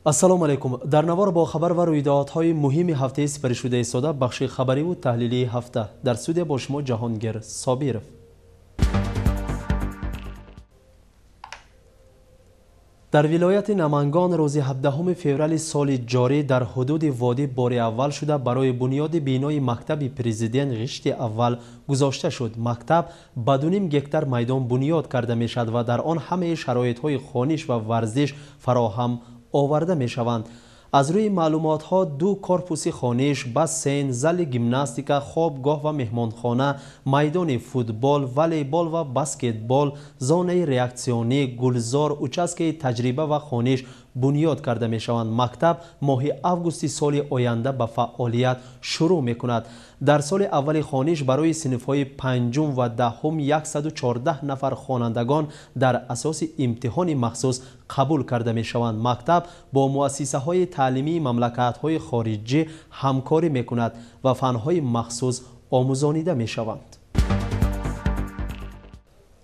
ассалому алайкум. дар навор бо хабар ва рӯйдодҳои муҳими ҳафтаи сипаришуда истода бахши хабариву таҳлилии ҳафта дар студия бо шумо ҷаҳонгир собиров. дар вилояти намангон рӯзи 17 феврали соли ҷорӣ дар ҳудуди водӣ бори аввал шуда барои бунёди бинои мактаби президент ғишти аввал гузошта шуд. мактаб ба 2.5 гектар майдон бунёд карда мешавад ва дар он ҳамаи шароитҳои хониш ва варзиш фароҳам оварда мешаванд. аз рӯи маълумотҳо 2 корпуси хониш, бассейн, зали гимнастика, хобгоҳ ва меҳмонхона, майдони футбол, волейбол ва баскетбол, зонаи реаксионӣ, гулзор, участкаи таҷриба ва хониш бунёд карда мешаванд. мактаб моҳи августи соли оянда ба фаъолият шурӯъ мекунад. дар соли аввали хониш барои синфҳои 5 ва 10 114 нафар хонандагон дар асоси имтиҳони махсус қабул карда мешаванд. мактаб бо муассисаҳои таълимии мамлакатҳои хориҷӣ ҳамкорӣ мекунад ва фанҳои махсус омӯзонида мешаванд.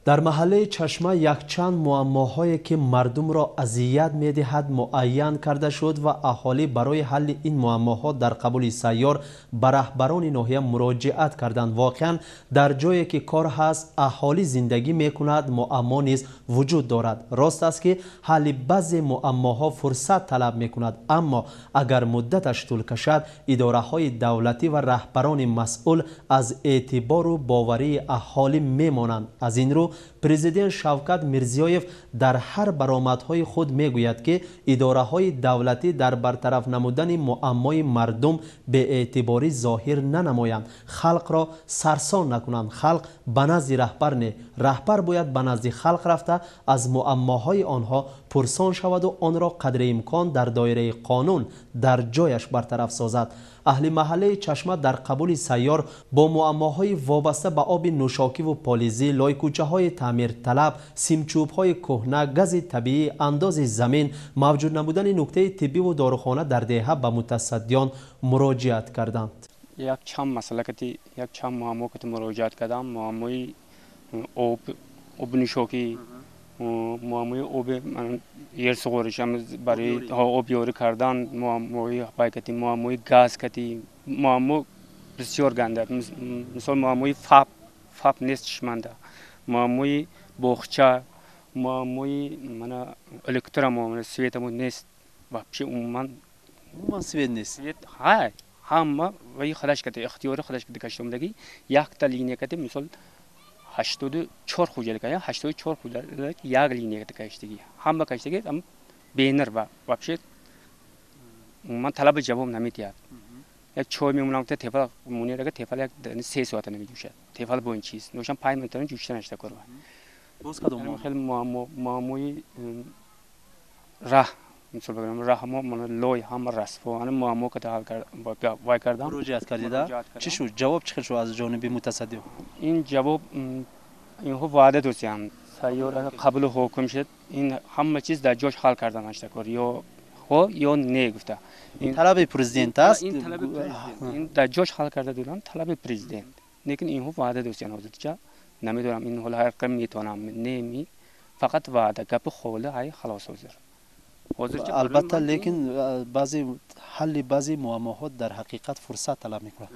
дар маҳаллаи чашма якчанд муаммоҳое ки мардумро азият медиҳад муайян карда шуд ва аҳолӣ барои ҳалли ин муаммоҳо дар қабули сайёр ба раҳбарони ноҳия муроҷиат карданд. воқеан дар ҷое ки кор ҳаст аҳолӣ зиндагӣ мекунад, муаммо низ вуҷуд дорад. рост аст ки ҳалли баъзе муаммоҳо фурсат талаб мекунад, аммо агар муддаташ тӯл кашад идораҳои давлатӣ ва раҳбарони масъул аз эътибору боварии аҳолӣ мемонанд. аз ин рӯ президент Шавкат Мирзиёев дар ҳар баромадҳои худ мегӯяд ки идораҳои давлатӣ дар бартараф намудани муаммои мардум беэътиборӣ зоҳир нанамоянд, халқро сарсон накунанд. халқ ба назди раҳбар не, раҳбар бояд ба назди халқ рафта аз муаммоҳои онҳо пурсон шаваду онро қадри имкон дар доираи қонун дар ҷояш бартараф созад. аҳли маҳаллаи чашма дар қабули сайёр бо муаммоҳои вобаста ба оби нӯшокиву полизӣ, лойкӯчаҳои таъмирталаб, симчӯбҳои кӯҳна, гази табиӣ, андози замин, мавҷуд намудани нуктаи тиббиву дорухона дар деҳа ба мутасаддиён муроҷиат карданд. якчанд масъала якчанд муаммо кати муроҷиат кардам. муаммои об нӯшокӣ, муаммои оби ерсуғориш барои обёрӣ кардан, муаммои байкати, муаммои газ кати, муаммо бисёр ганда. мисол муаммои фап нест чишманда, муаммои боғча, муаммои мана электромо светамо нест. вообще умуман свет нест. ҳай ҳама ваи хадаш кати ихтиёри хадаш кати каштомдагӣ якта линия кати мисол 84 хуҷалик 84 хуҷалик як линия кати каштагӣ ҳама каштагӣ ам бенер ва вообще умуман талаби ҷавоб наметиҳад. як чой мемунам кати тефал мунерага тефал як 3 соата намеҷӯшад. тефал бо ин чиз нӯшам 5 минутан ҷӯшта нашта корва. боз кадом хел муаммои раҳ мисол бигирам раҳмо мана лой ҳама расфо ана муаммо кати ҳал вай кардам. муроҷиат кардида чӣ шуд? ҷавоб чӣ хел шуд аз ҷониби мутасаддиён? ин ҷавоб инҳо ваъда достанд сайёр қабули ҳоким шуд ин ҳама чиз дар ҷош ҳал карда нашта кор ё ҳо ё не гуфта. ин талаби президент аст. ин талаби президент ин дар ҷош ҳал карда доранд талаби президент. лекин инҳо ваъда достанд ҳозирча намедонам ин ҳол ҳар қадам метавонам неми фақат ваъда гапи холи ай халос ҳозир. албатта лекин баъзе ҳалли баъзе муаммоҳо дар ҳақиқат фурсат талаб мекунад.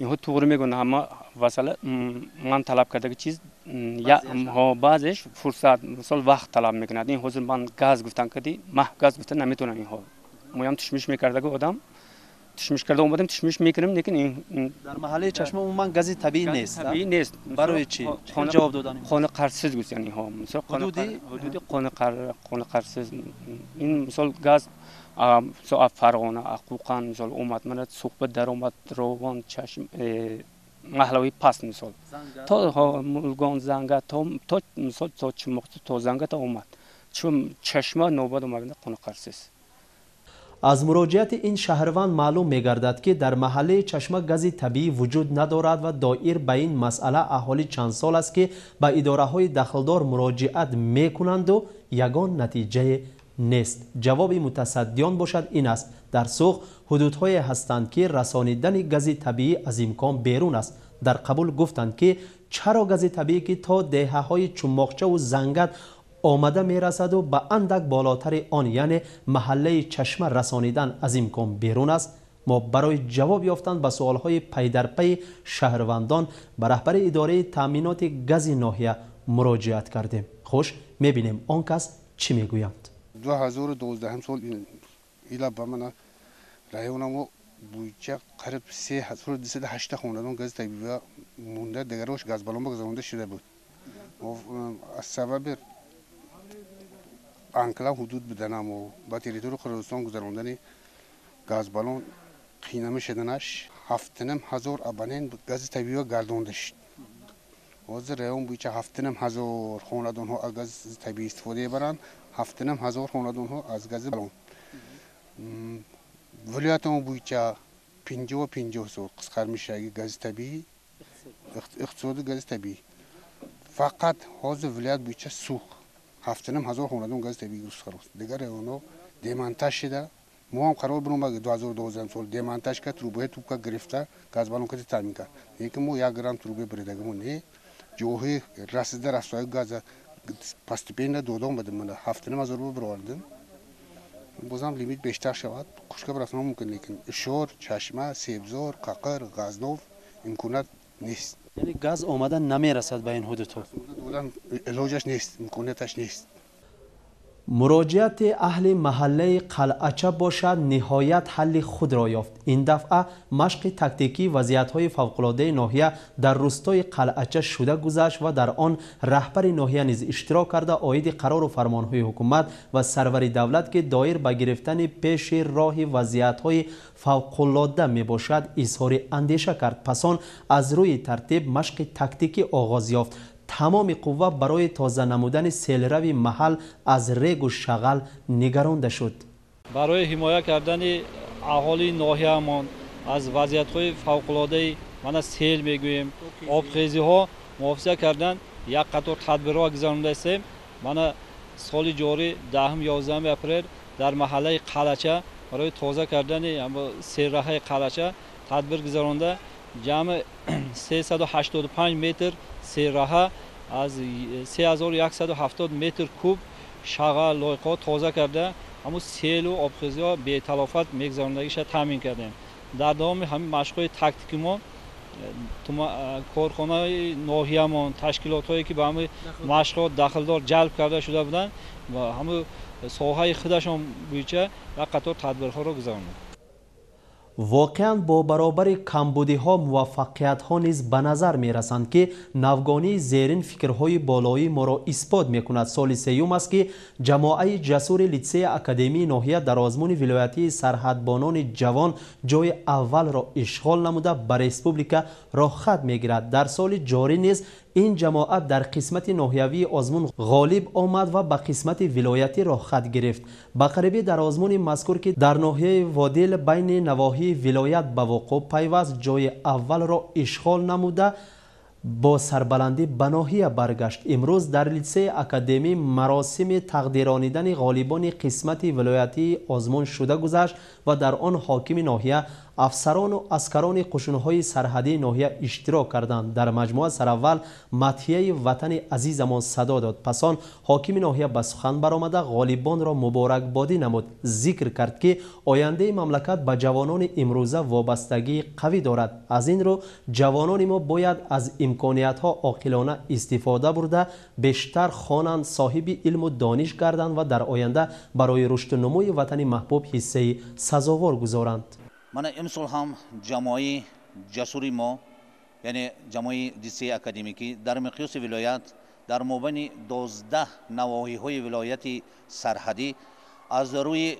инҳо туғри мегӯянд ҳама масъала ман талаб кардаги чиз баъзеш фурсат мисол вақт талаб мекунад. ин ҳозир ман газ гуфтам кади маҳ газ гуфта наметавонам. инҳо моям тушмиш мекардаги одам тушмиш карда омадем тушмиш мекунем лекин дар маҳаллаи чашма умуман гази табиӣ нест. табиӣ нест. барои чӣ ҷавоб додан? қонеқарсиз гуфтанд инҳо мисол ҳудуди қонеқарсиз ин мисол газ фарғона ақуқан мисол омад мана суҳбат даромад ровон чашм маҳлави паст мисол то мулгон занга то мисол то чимоқчи то занга та омад чун чашма нобад омада қонеқарсиз. аз муроҷиати ин шаҳрванд маълум мегардад ки дар маҳаллаи чашма гази табиӣ вуҷуд надорад ва доир ба ин масъала аҳоли чанд сол аст ки ба идораҳои дахлдор муроҷиат мекунанду ягон натиҷае нест. ҷавоби мутасаддиён бошад ин аст: дар суғ ҳудудҳое ҳастанд ки расонидани гази табиӣ аз имкон берун аст. дар қабул гуфтанд ки чаро гази табиӣ ки то деҳаҳои чумоқчаву зангат آمده می رسد و به اندک بالاتر آن یعنی محله چشمه رسانیدن از امکان بیرون است. ما برای جواب یافتن به سوالهای پی در پی شهروندان به رهبر اداره تامینات گاز ناحیه مراجعت کردیم. خوش میبینیم آن کس چی میگویند. 2012 سال ایلا با من رایونمو بویچه قریب 3208 خاندان گاز طبیعی مونده، دیگرش گاز بالون گذرانده شده بود. از سبب انقلاب حدود بدنم و با تریتور خراسان گذراندن گاز بالون قینمه شدنش 7,500 ابانین گاز طبیعی گردانده شد. از رایون بویچه 7,500 خاندان ها از گاز طبیعی استفاده برند، 7,500 خاندان ها از گاز بالون. ولایتمون بویچه 50 سال قسخر میشه گاز طبیعی، اقتصاد گاز طبیعی. فقط حوض ولایت بویچه سوخ 7,500 خاندان گاز طبیعی قسخر است. دیگر اونو دیمانتاژ شده. ما هم قرار بریم که 2012 سال دیمانتاژ کرد، تروبه توپ گرفته گاز بالون کتی تامین کرد. اینکه ما 1 گرم تروبه بریدگمون نه جوهی رسیده رسوای گاز پاستیپینه دودم بدم من 7,500 رو بردم. بازم لیمیت بیشتر شود خوشگاه برسان ممکن لیکن شور چشمه سیبزار ققر غزنوف امکانات نیست. یعنی گاز آمده نمیرسد به این حدود. دولن علاجش نیست، امکاناتش نیست. مراجعت اهل محله قلعچه باشد نهایت حل خود را یافت. این دفعه مشق تکتیکی وضعیت‌های فوق‌العاده ناحیه در روستای قلعچه شده گذشت و در آن رهبر ناحیه نیز اشتراک کرده آیید قرار و فرمان‌های حکومت و سرور دولت که دایر به گرفتن پیش راه وضعیت‌های فوق‌العاده میباشد اظهار اندیشه کرد. پس آن از روی ترتیب مشق تکتیکی آغاز یافت. تمام قوا برای تازه نمودن سیلروی محل از ریگ و شغل نگرانده شد. برای حمایت کردن اهالی ناحیه‌مان از وضعیت‌های فوق‌العاده من از سیل میگوییم آبخیزی‌ها محافظت کردن یک قطار تدبیرها گذرانده هستیم. من سال جاری 10-11 اپریل در محله قلعچه برای تازه کردن سیرراه قلعچه تدبیر گذرانده جمع 385 متر سیرراه از 3170 متر کوب شغل لایق‌ها تازه کرده اما سیل و آبخیزی‌ها به تلافت میگذراندگیش تامین کردیم. در دوام همین مشق‌های تاکتیکی ما کارخانه‌های ناحیه‌مان تشکیلات‌هایی که به همین مشق‌ها داخلدار جلب کرده شده بودند و همین ساحه خودشان بویچه یک قطار تدبیرها را گذراندند. واقعا با برابر کمبودی ها موفقیت ها نیز به نظر می رسند که نوگانی زیرین فکرهای بالایی ما را اثبات می کند. سال سیوم است که جماعه جسور لیسه اکادمی ناحیه در آزمون ولایتی سرحدبانان جوان جای اول را اشغال نموده به ریسپوبلیکا راه خط می گیرد. در سال جاری نیز این جماعت در قسمت ناحیوی آزمون غالب آمد و به قسمت ولایتی راه خط گرفت. به قریبی در آزمون مذکور که در ناحیه وادیل بین نواحی ولایت به وقوع پیوست جای اول را اشغال نموده با سربلندی به ناحیه برگشت. امروز در لیسه اکادمی مراسم تقدیرانیدن غالبان قسمت ولایتی آزمون شده گذشت و در آن حاکم ناحیه افسران و اسکران قشون‌های سرحدی ناحیه اشتراک کردند. در مجموعه سراول مطیه وطن عزیزمان صدا داد. پس آن حاکم ناحیه به سخن برآمده غالبان را مبارکبادی نمود. ذکر کرد که آینده مملکت به جوانان امروزه وابستگی قوی دارد. از این رو جوانان ما باید از امکانیت‌ها عاقلانه استفاده برده بیشتر خوانند، صاحب علم و دانش گردند و در آینده برای رشد و نموی وطن محبوب حصه سزاوار گذارند. من امسال هم جمعی جسوری ما یعنی جمعی لیسه اکادمیکی در مقیاس ولایت در مابین 12 نواحی های ولایت سرحدی از روی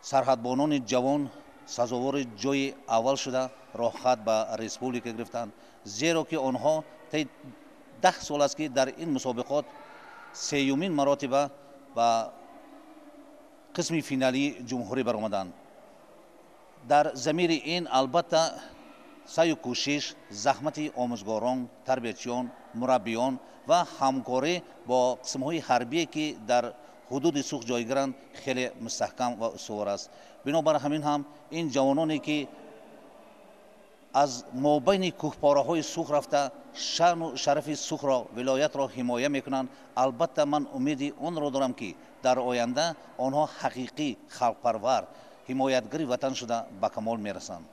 سرحدبانان جوان سزاوار جای اول شده راه خط به ریسپوبلیکا گرفتند، زیرا که آنها طی 10 سال است که در این مسابقات سیومین مراتبه و قسم فینالی جمهوری برآمدند. در ضمیر این البته سعی و کوشش زحمت آموزگاران، تربیتیان، مربیان و همکاری با قسم‌های حربی که در حدود سوخت جایگیرند خیلی مستحکم و استوار است. بنابر همین هم این جوانانی که از مابین کوهپاره‌های سوخ رفته شأن و شرف سوخ را ولایت را حمایت میکنند. البته من امید اون را دارم که در آینده آنها حقیقی خلق‌پرور حمایتگری وطن شده به کمال میرسند.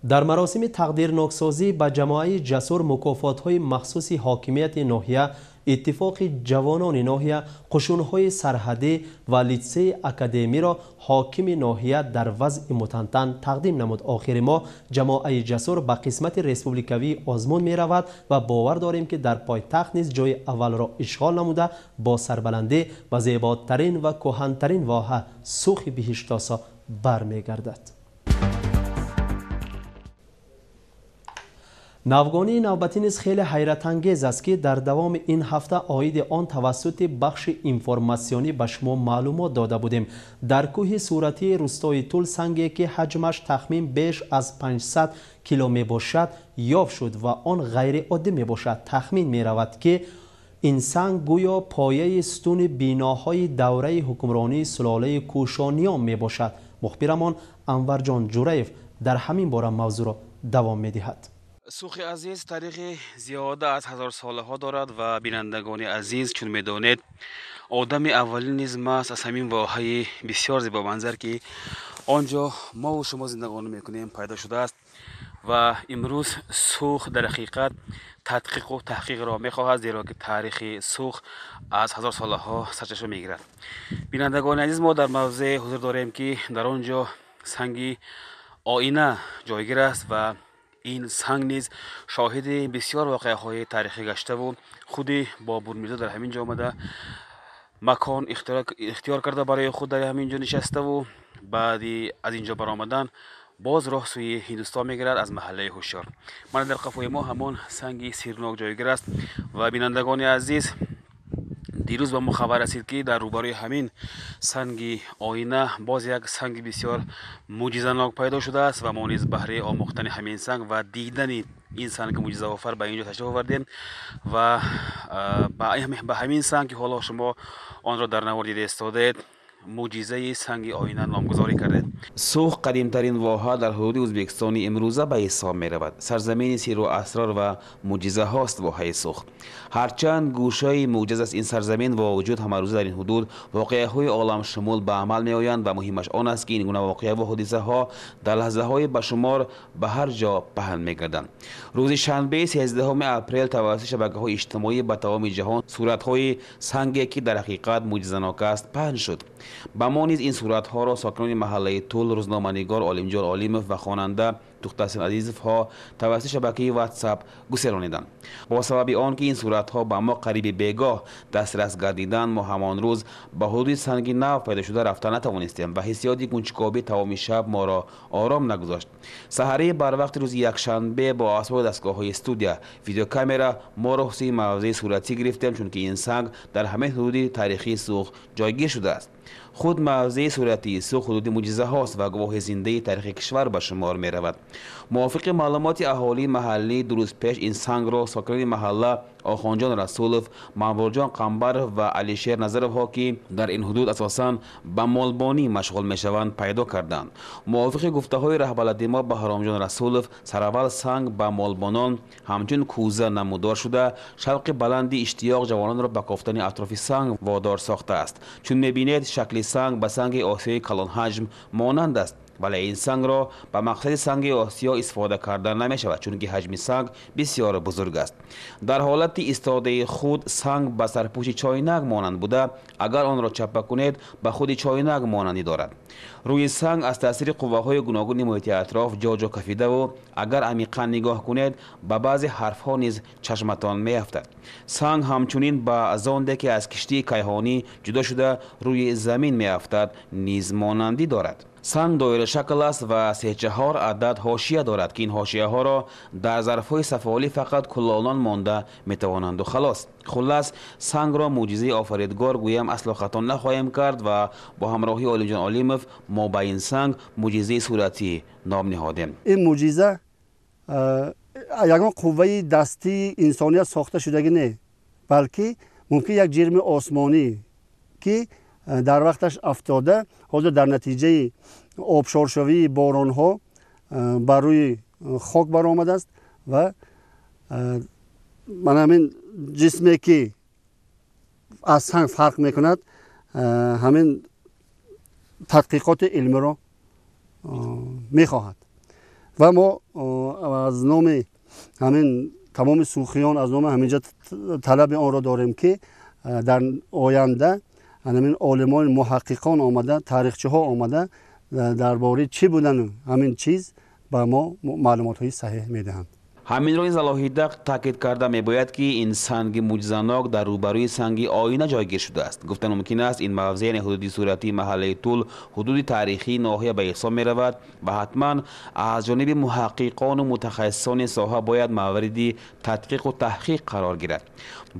در مراسم تقدیر نوکسازی به جماعه جسور مکافات‌های مخصوص حاکمیت ناحیه، اتفاق جوانان ناحیه، قشون‌های سرحدی و لیسه اکادمی را حاکم ناحیه در وضع متنتن تقدیم نمود. آخر ماه جماعه جسور به قسمت ریسپوبلیکوی آزمون می رود و باور داریم که در پایتخت نیز جای اول را اشغال نموده با سربلندی و زیباترین و کهن‌ترین واحه سوخ بهشتاسا برمیگردد. ناوگانی نوبتی نیز خیلی حیرت انگیز است که در دوام این هفته عاید آن توسط بخش اینفورماسیونی به شما معلومات داده بودیم. در کوه صورتی روستای طول سنگی که حجمش تخمین بیش از 500 کیلو می باشد یافت شد و آن غیر عادی می باشد. تخمین می رود که این سنگ گویا پایه ستون بیناهای دوره حکمرانی سلاله کوشانیان می باشد. مخبرمان انور جان جوریف در همین باره موضوع را دوام می دهد. سوخ عزیز تاریخ زیاده از 1000 ساله ها دارد و بینندگان عزیز چون میدانید آدم اولین نیز است از همین واحه بسیار زیبا منظر که آنجا ما و شما زندگانی میکنیم پیدا شده است و امروز سوخ در حقیقت تدقیق و تحقیق را میخواهد، زیرا که تاریخ سوخ از 1000 ساله ها سرچشمه میگیرد. بینندگان عزیز، ما در موضع حضور داریم که در آنجا سنگ آینه جایگیر است و این سنگ نیز شاهد بسیار واقعه های تاریخی گشته و خود بابور میرزا در همین جا آمده مکان اختیار کرده برای خود در همین جا نشسته و بعدی از اینجا برآمدن باز راه سوی هندوستان میگیرد از محله هوشیار. من در قفای ما همان سنگ سیرناک جایگیر است و بینندگان عزیز دیروز به ما خبر رسید که در روبروی همین سنگ آینه باز یک سنگ بسیار معجزه‌ناک پیدا شده است و ما نیز بهره آموختن همین سنگ و دیدن این سنگ معجزه آفر به اینجا تشریف آوردیم و به همین سنگ که حالا شما آن را در نوار دیده استادید معجزه سنگ آینه نامگذاری کرده. سوخ قدیمترین واحه در حدود ازبکستان امروزه به حساب می رود. سرزمین سیر و اسرار و معجزه هاست واحه سوخ. هرچند گوشه معجزه است این سرزمین و وجود هم روزه در این حدود واقعه های عالم شمول به عمل می آیند و مهمش آن است که این گونه واقعه و حادثه ها در لحظه های بشمار به هر جا پهن می گردند. روز شنبه 13 اپریل توسط شبکه‌های اجتماعی به تمام جهان صورت‌های سنگی که در حقیقت معجزه‌ناک است پهن شد. با ما نیز این صورت‌ها را ساکنان محله طول، روزنامه‌نگار عالمجان عالیموف و خواننده دخترحسین عزیزوف ها توسط شبکه واتساپ گسلانیدند. با سبب آنکه این صورت‌ها با ما قریب بیگاه دسترس گردیدند، ما همان روز با حدود سنگ نو پیدا شده رفتن نتوانستیم و حسیاتی کنجکاوی تمام شب ما را آرام نگذاشت. سحری بر وقت روز یکشنبه با اسباب دستگاه‌های استودیو ویدیو کامera ما را حسی موضع صورتی گرفتیم، چون که این سنگ در همه حدود تاریخی سوخ جایگیر شده است. خود موضع صورتی سوخ حدود معجزه هاست و گواه زنده تاریخ کشور به شمار می رود. موافق معلومات اهالی محلی روز پیش این سنگ را ساکنان محله آخوانجان رسولوف، منورجان قنبر و علیشیر نظرов ها که در این حدود اساساً به مالبانی مشغول می شوند پیدا کردند. موافق گفته های رهبر ما بهرامجان رسولوف، سراول سنگ به مالبانان همچون کوزه نمودار شده شوق بلندی اشتیاق جوانان را به کافتن اطراف سنگ وادار ساخته است. چون می بینید شکل سنگ به سنگ آسیای کلان حجم مانند است، ولی این سنگ را به مقصد سنگ آسیا استفاده کردن نمی شود، چون که حجم سنگ بسیار بزرگ است. در حالت ایستاده خود سنگ به سرپوش چاینک مانند بوده، اگر آن را چپه کنید به خود چاینک مانندی دارد. روی سنگ از تاثیر قوه‌های گوناگون محیط اطراف جا کفیده و اگر عمیقا نگاه کنید به بعضی حرف‌ها نیز چشمتان می‌افتد. سنگ همچنین با زانده که از کشتی کیهانی جدا شده روی زمین می‌افتد نیز مانندی دارد. سنگ دایره شکل است و 3-4 عدد حاشیه دارد که این حاشیه ها را در ظرف‌های صفحه‌ای فقط کلالان مانده می‌توانند و خلاص. خلاص سنگ را معجزه آفریدگار گویم اصلا خطا نخواهیم کرد و با همراهی عالیجان عالیموف ما به این سنگ معجزه صورتی نام نهادیم. این معجزه یگان قوه دستی انسانیت ساخته شدگی نه، بلکه ممکن یک جرم آسمانی که در وقتش افتاده حاضر در نتیجه آبشارشوی باران ها بر روی خاک برآمده است و من همین جسمی که از سنگ فرق میکند همین تحقیقات علمی را میخواهد و ما از نام همین تمام سوخیان از نام همینجا طلب آن را داریم که در آینده همین عالمان محققان آمده، تاریخچه ها آمده درباره چی بودن همین چیز به ما معلومات های صحیح میدهند. همین رو این زلاحیدق تاکید کرده میباید که این سنگ معجزه‌ناک در روبروی سنگ آینه جایگیر شده است. گفتن ممکن است این موضع یعنی حدودی صورتی محله طول حدود تاریخی ناحیه به حساب می رود و حتما از جانب محققان و متخصصان ساحه باید موردی تدقیق و تحقیق قرار گیرد.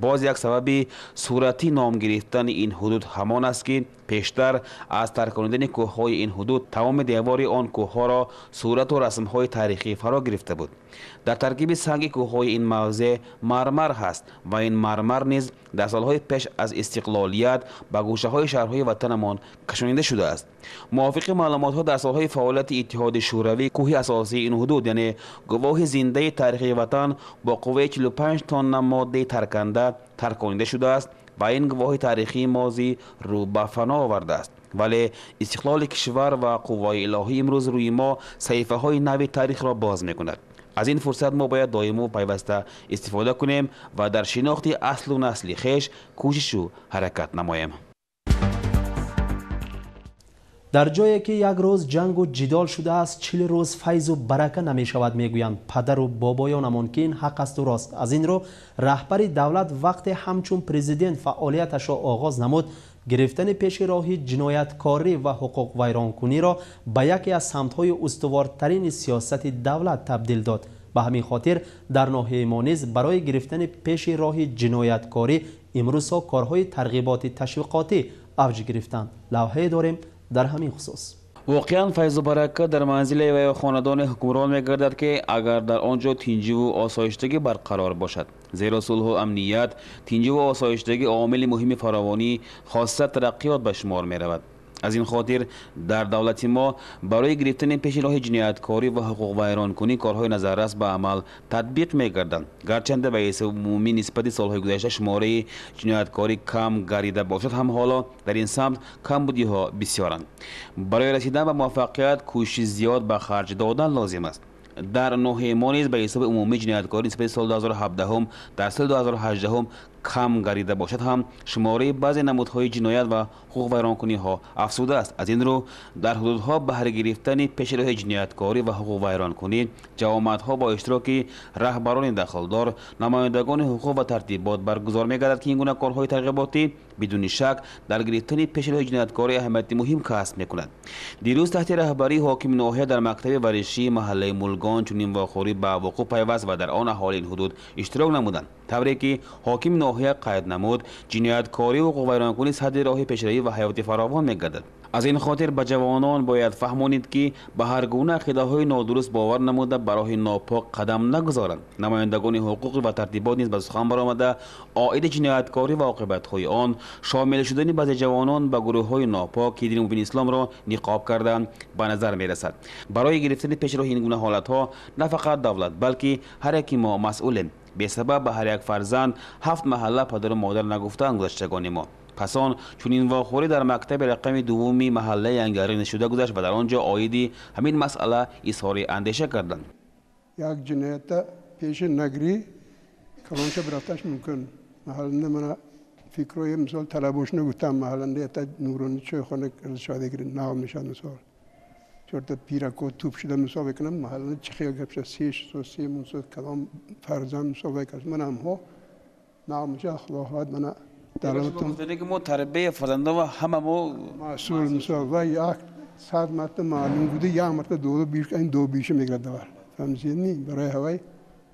باز یک سبب صورتی نام گرفتن این حدود همان است که پیشتر از ترکاندن کوههای این حدود تمام دیوار آن کوهها را صورت و رسمهای تاریخی فرا گرفته بود. در ترکیب سنگ کوههای این موضع مرمر هست و این مرمر نیز در سالهای پیش از استقلالیت به گوشه های شهرهای وطنمان کشانیده شده است. موافق معلومات ها در سالهای فعالیت اتحاد شوروی کوه اساسی این حدود یعنی گواه زنده تاریخی وطن با قوه 45 تن ماده ترکنده ترکانیده شده است و این گواه تاریخی ماضی رو به فنا آورده است. ولی استقلال کشور و قوه الهی امروز روی ما صحیفه های نوی تاریخ را باز میکند. از این فرصت ما باید دائم و پیوسته استفاده کنیم و در شناخت اصل و نسل خویش کوشش و حرکت نماییم. در جایی که یک روز جنگ و جدال شده است 40 روز فیض و برکه نمی شود میگویند پدر و بابایانمان که این حق است و راست. از این رو رهبر دولت وقتی همچون پرزیدنت فعالیتش را آغاز نمود گرفتن پیش راهی جنایتکاری و حقوق ویرانکنی را به یکی از سمت‌های استوارترین سیاست دولت تبدیل داد. به همین خاطر در ناحیه ما نیز برای گرفتن پیش راهی جنایتکاری امروزها کارهای ترغیباتی تشویقاتی اوج گرفتند. لوحه داریم در همین خصوص. واقعا فیض و برکت در منزل و خاندان حکمران میگردد که اگر در آنجا تینجی و آسایشتگی برقرار باشد، زیرا صلح و امنیت، تینجی و آسایشتگی عامل مهم فراوانی خاصه ترقیات به شمار می رود. از این خاطر در دولت ما برای گرفتن پیش راه جنایتکاری و حقوق ویرانکنی کارهای نظررس به عمل تطبیق می‌گردند. گرچند به حیث عمومی نسبت سالهای گذشته شماره جنایتکاری کم گردیده باشد هم حالا در این سمت کمبودی‌ها بسیارند. برای رسیدن به موفقیت کوشش زیاد به خرج دادن لازم است. در ناحیه ما نیز به حساب عمومی جنایتکاری نسبت سال 2017 در سال 2018 کم گردیده باشد هم شماره بعضی نمودهای جنایت و حقوق ویرانکنی ها افزوده است. از این رو در حدودها بهره گرفتن پیش راه جنایتکاری و حقوق ویرانکنی جوامعها با اشتراک رهبران دخلدار، نمایندگان حقوق و ترتیبات برگزار می‌گردد که این گونه کارهای ترغیباتی بدون شک در گرفتن پیش راه جنایتکاری اهمیت مهم کسب می‌کند. دیروز تحت رهبری حاکم ناحیه در مکتب ورزشی محله مولگان چنین واخوری به وقوع پیوست و در آن اهالی این حدود اشتراک نمودند. طوری که حاکم ناحیه قید نمود جنایتکاری و حقوق ویرانکنی صد راه پیشروی و حیاتی فراوان می‌گردد. از این خاطر به جوانان باید فهمانید که به هر گونه عقیده‌های نادرست باور نموده به راه ناپاک قدم نگذارند. نمایندگان حقوق و ترتیبات نیز به سخن برآمده عاید جنایتکاری و عاقبت‌های آن شامل شدن بعضی جوانان به گروه‌های ناپاک که دین مبین اسلام را نقاب کردند به نظر می‌رسد. برای گرفتن پیش راه این گونه حالت‌ها نه فقط دولت بلکه هر یک ما مسئولیم. به سبب به هر یک فرزند 7 محله پدر و مادر نگفتند گذشتگان ما. پس آن چون این واخوری در مکتب رقم دومی محله ینگری نشده گذشت و در آنجا عایدی همین مسئله اظهار اندیشه کردند. یک جنایت پیش نگری کلانچه برفتش ممکن محلنده من فکروی مثال طلبوش نگفتم محلنده تا نورانی چه خانه رشاده گیرن نام نشد مثال چورت پیرکو توپ شده مثال بکنم محلنده چه خیلی گفته سیش سوسی مثال کلام فرزند مثال بکنم من هم ها نامجا خواهد من دراتون که ما تربیت فرزندان و همه ما مسئول مثال و یک 100 مرتبه معلوم بوده یک مرتبه دو بیش این دو بیشه میگرد دار فهمیدی نی برای هوای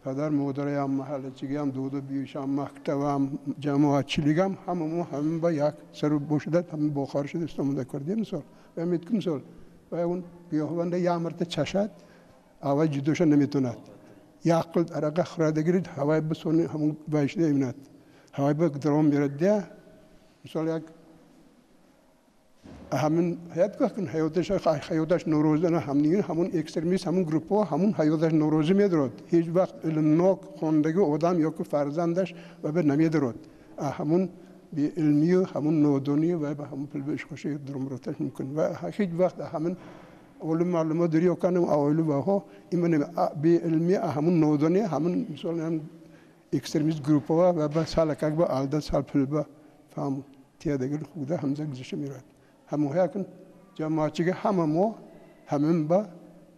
پدر مادر هم محله چیگی هم دو بیش هم مکتب هم جماعت چلیگم همه با یک سر بوشده همه بخار شده استفاده کردیم مثال و میتونم مثال و اون بیاهونده یک مرتبه چشد اول جدوش نمیتوند یک قلد عرق خورده گرید هوای بسونی همون بایشده ایمنت هوای با درام میرد ده مثال یک همون حیات کن حیاتش نوروزانه همون اکستریمیست همون گروپ ها همون حیاتش نوروزی میدرد هیچ وقت علم ناک خواندگی آدم یا که فرزندش و به نمیدرد همون به علمی و همون نودونی و به همون پلبش خوشی درم روتش میکن و هیچ وقت همون علم معلومات داری و کنم اولو و ها این به علمی همون نودونی همون مثلا هم اکستریمیست گروپ ها و به سال که با آلده سال پلبا فهم تیادگی خوده همزه گذشته میرد همون ها کن جماعتی که همه ما همین با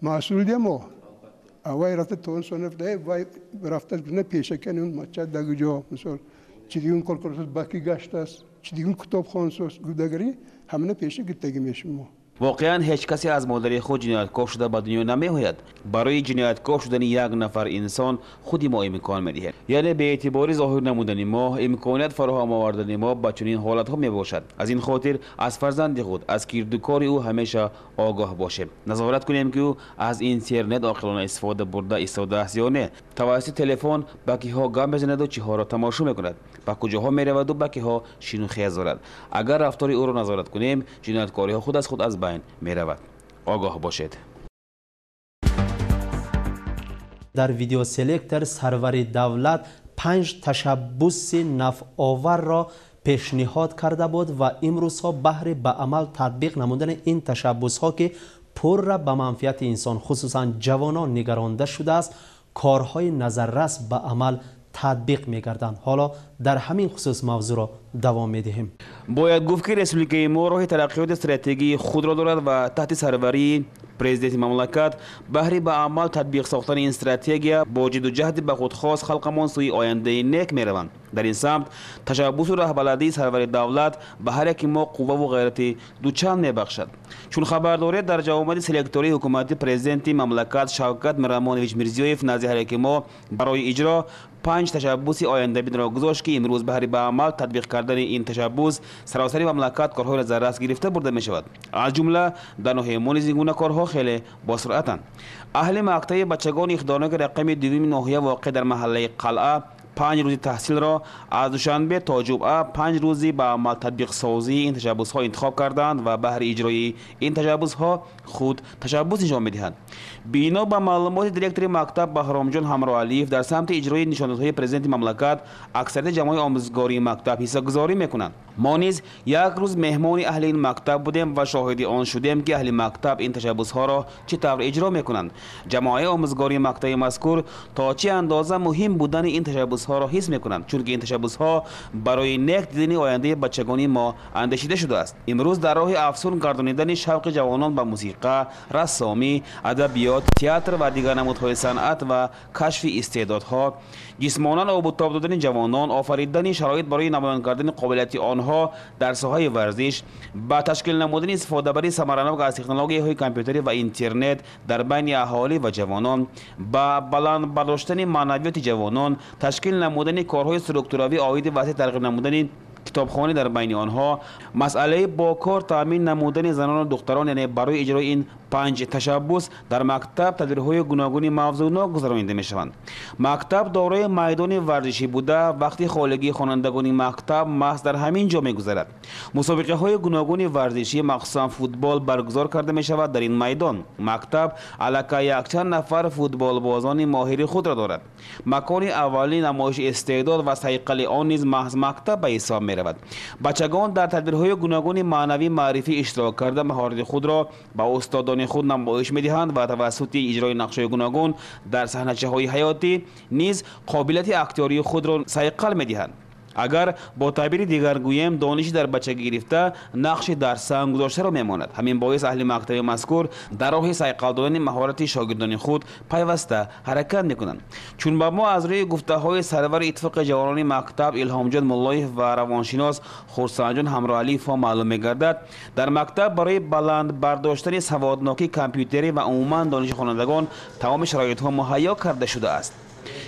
مسئولیت ما اوای رفت تون سنف ده وای رفته کنه پیشه کنیم مچه دگجا مثلا چیزی اون کار کرد باقی گشت است چیزی اون کتاب خونسوس گودگری همین پیشه گیتگی میشیم ما واقعا هیچ کسی از مادر خود جنایتکار شده به دنیا نمیآید. برای جنایتکار شدن یک نفر انسان خودی ما امکان میدهیم. یعنی به اعتبار ظاهر نمودن ما امکانیت فراهم آوردن ما به چنین حالت ها می باشد. از این خاطر از فرزند خود از کردوکار او همیشه آگاه باشیم. نظارت کنیم که او از اینترنت عاقلانه استفاده برده ایستاده است یا نه. توسط تلفن به کیها گام بزند و چیها را تماشا میکند. به کجاها میرود و به کیها شینو خیز دارد. اگر رفتار او را نظارت کنیم جنایتکاری ها خود از خود از بین میرود. آگاه باشید. در ویدیو سلکتر سرور دولت 5 تشبس نفع آور را پیشنهاد کرده بود و امروز ها بهر به عمل تطبیق نمودن این تشبس ها که پر را به منفعت انسان خصوصا جوانان نگرانده شده است کارهای نظررس به عمل تطبیق می‌گردند. حالا در همین خصوص موضوع را دوام می‌دهیم. باید گفت که ریسپوبلیکای ما راه ترقیات استراتژی خود را دارد و تحت سروری پرزیدنت مملکت بهر به عمل تطبیق ساختن این استراتژی با جد و جهد به خود خاص خلقمان سوی آینده نیک می‌روند. در این سمت تشبس و رهبردی سرور دولت به هر یک ما قوه و غیرت دوچند می‌بخشد. چون خبر دارید در جوامع سلکتوری حکومتی پرزیدنت مملکت شوکت میرامونویچ میرزیویف نزد هر یک ما برای اجرا 5 تشبس آینده بین را گذاشت که امروز بهر به عمل تطبیق کردن این تشبس سراسری مملکت کارهای نظررس گرفته برده می شود. از جمله در ناحیه مونیز این گونه کارها خیلی با سرعتند. اهل مقطع بچگان اخدانه که رقم دوم ناحیه واقع در محله قلعه 5 روزی تحصیل را از دوشنبه تا جمعه 5 روزی به عمل تطبیق سازی این تشبس ها انتخاب کردند و بهر اجرای این تشبس ها خود تشبس انجام میدهند. بنا به معلومات دیرکتور مکتب بهرام جان همراه علیف در سمت اجرای نشاندادهای پرزیدنت مملکت اکثریت جمعی آموزگاری مکتب حصه گذاری میکنند. ما نیز یک روز مهمان اهل این مکتب بودیم و شاهد آن شدیم که اهل مکتب این تشبس ها را چطور اجرا میکنند. جمعی آموزگاری مکتب مذکور تا چه اندازه مهم بودن این تشبس ها را حس میکنند چون که این تشبس ها برای نیک دیدن آینده بچگانی ما اندیشیده شده است. امروز در راه افزون گردانیدن شوق جوانان به موسیقی، رسامی، ادبیات، تئاتر و دیگر نمودهای صنعت و کشف استعدادها، جسمانان آب دادن جوانان، آفریدن شرایط برای نمایان کردن قابلیت آنها در ساحه ورزش، با تشکیل نمودن استفاده بری ثمراناک از تکنولوژی‌های کامپیوتری و اینترنت در بین اهالی و جوانان، با بلند برداشتن معنویات جوانان، تشکیل نمودن کارهای استراکتوری عاید واسه ترغیب نمودن کتابخانه در بین آنها، مسئله با کار تامین نمودن زنان و دختران یعنی برای اجرای این 5 تشبس در مکتب تدبیرهای گوناگون موضوعناک گذرانیده می شوند. مکتب دارای میدان ورزشی بوده وقتی خالگی خوانندگان مکتب محض در همین جا می گذرد. مسابقه های گوناگون ورزشی مخصوصا فوتبال برگزار کرده می شود در این میدان. مکتب علاقه یک چند نفر فوتبال بازان ماهر خود را دارد. مکان اولی نمایش استعداد و صیقل آن نیز محض مکتب به حساب می رود. بچگان در تدبیرهای گوناگون معنوی معرفی اشتراک کرده مهارت خود را با استادان خود نمایش می‌دهند و توسط اجرای نقش‌های گوناگون در صحنه‌های حیاتی نیز قابلیت اختیاری خود را صیقل می‌دهند. اگر با تعبیر دیگر گویم دانشی در بچگی گرفته نقش در سنگ گذاشته را میماند. همین باعث اهل مکتب مذکور در راه صیقل دادن مهارت شاگردان خود پیوسته حرکت میکنند. چون با ما از روی گفته‌های سرور اتفاق جوانان مکتب الهام جان ملایف و روانشناس خورسند جان همراه علیف معلوم میگردد در مکتب برای بلند برداشتن سوادناکی کامپیوتری و عموما دانش خوانندگان تمام شرایط‌ها مهیا کرده شده است.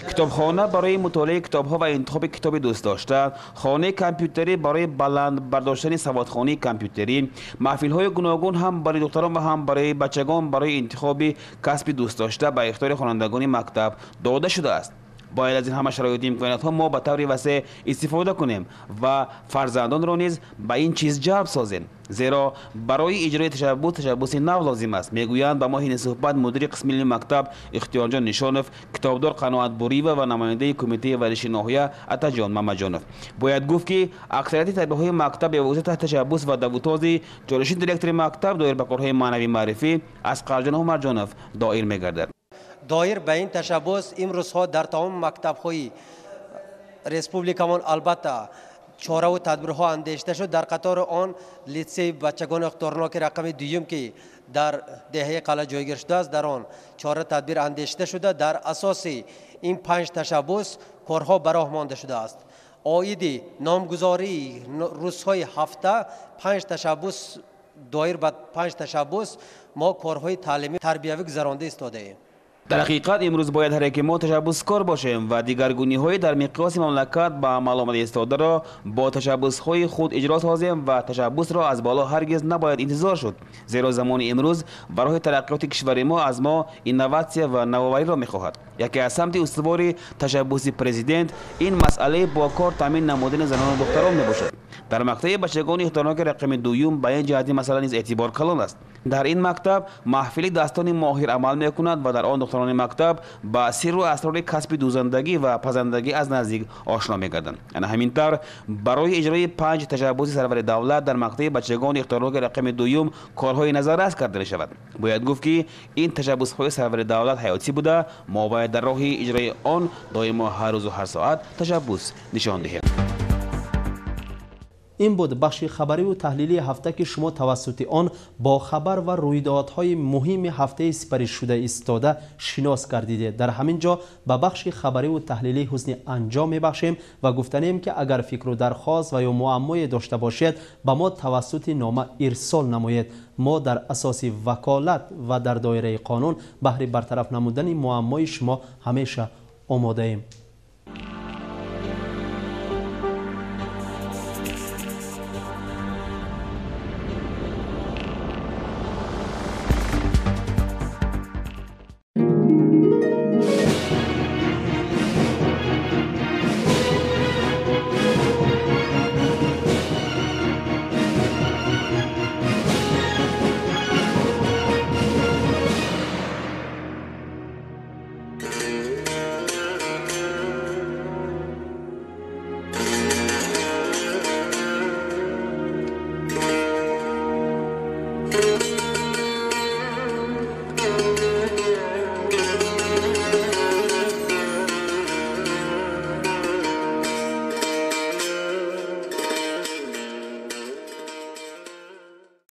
کتابخانه برای مطالعه کتاب‌ها و انتخاب کتاب دوست داشته، خانه کامپیوتری برای بلند برداشتن سوادخوانی کامپیوتری، محفل‌های گوناگون هم برای دختران و هم برای بچگان برای انتخاب کسب دوست داشته به اختیار خوانندگان مکتب داده شده است. باید از این همه شرایط امکانات ها ما به طور وسیع استفاده کنیم و فرزندان را نیز به این چیز جلب سازیم، زیرا برای اجرای تشبوس نو لازم است. میگویند به ما این صحبت مدیر قسم ملی مکتب اختیار جان نشانوف، کتابدار قناعت بوریوه و نماینده کمیته ورزش ناحیه عطا جان محمدجانوف. باید گفت که اکثریت طلبه های مکتب به واسطه تشبوس و دوتازی جالشین دیرکتور مکتب دایر به کارهای معنوی معرفی اسقر جان محمدجانوف دایر میگردد. دایر به این تشبوس امروزها در تمام مکتب‌های ریسپوبلیکمان البته چاره و تدبیرها اندیشیده شد. در قطار آن لیسه بچگان اختیارناک رقم دوم که در دهه قلعه جایگیر شده است، در آن چاره تدبیر اندیشیده شده. در اساس این 5 تشبوس کارها براه مانده شده است. عاید نامگذاری روزهای هفته 5 تشبوس دایر به 5 تشبوس ما کارهای تعلیمی تربیوی گذرانده ایستاده ایم. در حقیقت امروز باید هر یک ما تشبوسکار باشیم و دیگرگونی های در مقیاس مملکت به عمل آمده ایستاده را با تشبوس های خود اجرا سازیم و تشبوس را از بالا هرگز نباید انتظار شد، زیرا زمان امروز برای ترقیات کشور ما از ما اینوواسیا و نوآوری را می‌خواهد. یکی از سمت استوار تشبوس پرزیدنت این مسئله با کار تامین نمودن زنان و دختران میباشد. در مقطع بچگان اختیارناک رقم دوم به این جهت مسئله نیز اعتبار کلان است. در این مکتب محفل دستان ماهر عمل میکند و در آن دختران مکتب با سر و اسرار کسب دوزندگی و پزندگی از نزدیک آشنا میگردند. همینطور برای اجرای 5 تشبوس سرور دولت در مقطع بچگان اختیارناک رقم دوم کارهای نظارت کرده شود. باید گفت که این تشبوس های سرور دولت حیاتی بوده، ما باید در راه اجرای آن دائما هر روز و هر ساعت تشبوس نشان دهیم. این بود بخش خبری و تحلیلی هفته که شما توسط آن با خبر و رویدادهای مهم هفته سپری شده ایستاده شناس کردید. در همین جا به بخش خبری و تحلیلی حسن انجام میبخشیم و گفتنیم که اگر فکر و درخواست و یا معمای داشته باشید به ما توسط نامه ارسال نمایید. ما در اساس وکالت و در دایره قانون بهر برطرف نمودن معمای شما همیشه آماده ایم.